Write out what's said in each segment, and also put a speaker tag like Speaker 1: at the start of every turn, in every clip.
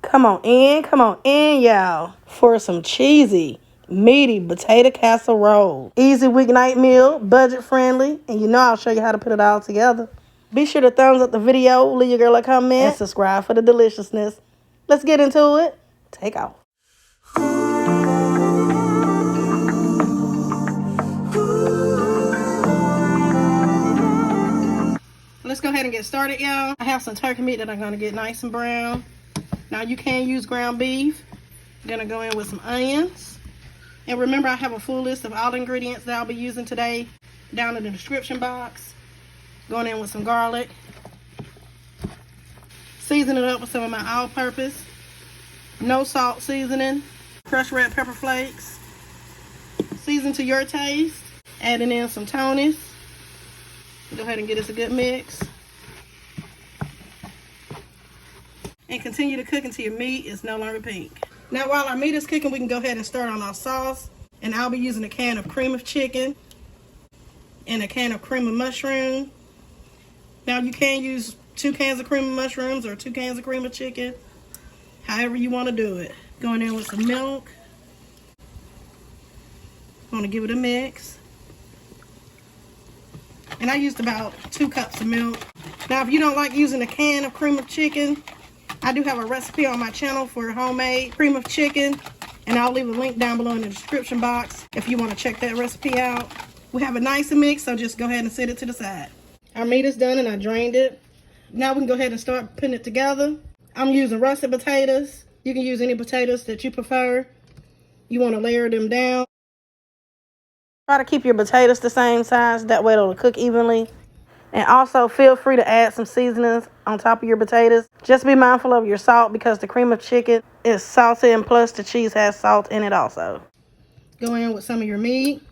Speaker 1: Come on in, y'all, for some cheesy, meaty potato casserole. Easy weeknight meal, budget friendly, and you know I'll show you how to put it all together. Be sure to thumbs up the video, leave your girl a comment, and subscribe for the deliciousness. Let's get into it. Take off. Let's go ahead and get started, y'all. I have some turkey meat that I'm going to get nice and brown. Now you can use ground beef. I'm going to go in with some onions. And remember, I have a full list of all the ingredients that I'll be using today down in the description box. Going in with some garlic. Season it up with some of my all-purpose, no salt seasoning. Crushed red pepper flakes. Season to your taste. Adding in some Tony's. Go ahead and get us a good mix. And continue to cook until your meat is no longer pink. Now while our meat is cooking, we can go ahead and start on our sauce. And I'll be using a can of cream of chicken and a can of cream of mushroom. Now you can use 2 cans of cream of mushrooms or 2 cans of cream of chicken, however you want to do it. Going in with some milk. Want to give it a mix. And I used about 2 cups of milk. Now if you don't like using a can of cream of chicken, I do have a recipe on my channel for homemade cream of chicken, and I'll leave a link down below in the description box if you want to check that recipe out. We have a nice mix, so just go ahead and set it to the side. Our meat is done and I drained it. Now we can go ahead and start putting it together. I'm using russet potatoes. You can use any potatoes that you prefer. You want to layer them down. Try to keep your potatoes the same size, that way it'll cook evenly. And also feel free to add some seasonings on top of your potatoes. Just be mindful of your salt because the cream of chicken is salty, and plus the cheese has salt in it also. Go in with some of your meat.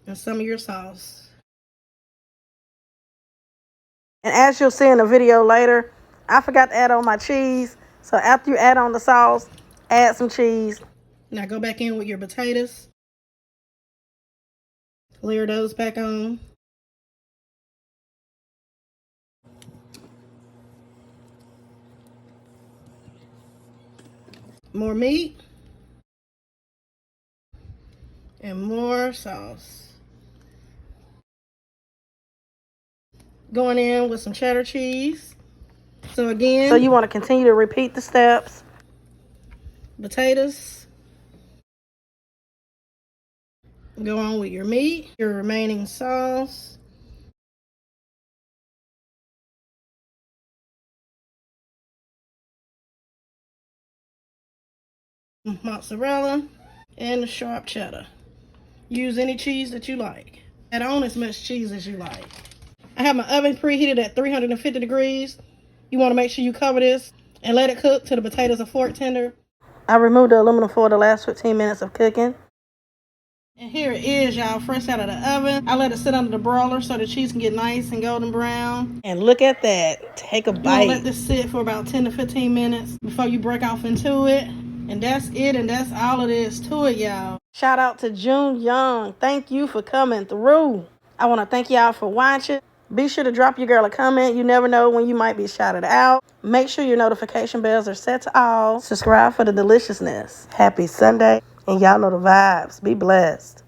Speaker 1: And some of your sauce. And as you'll see in the video later, I forgot to add on my cheese. So after you add on the sauce, add some cheese. Now go back in with your potatoes. Layer those back on. More meat. And more sauce. Going in with some cheddar cheese. So you want to continue to repeat the steps. Potatoes. Go on with your meat, your remaining sauce. Mozzarella and the sharp cheddar. Use any cheese that you like. Add on as much cheese as you like. I have my oven preheated at 350 degrees. You want to make sure you cover this and let it cook till the potatoes are fork tender. I removed the aluminum foil the last 15 minutes of cooking. And here it is, y'all, fresh out of the oven. I let it sit under the broiler so the cheese can get nice and golden brown. And look at that. Take a bite. Let this sit for about 10 to 15 minutes before you break off into it. And that's it, and that's all it is to it, y'all. Shout out to June Young. Thank you for coming through. I want to thank y'all for watching. Be sure to drop your girl a comment. You never know when you might be shouted out. Make sure your notification bells are set to all. Subscribe for the deliciousness. Happy Sunday. And y'all know the vibes. Be blessed.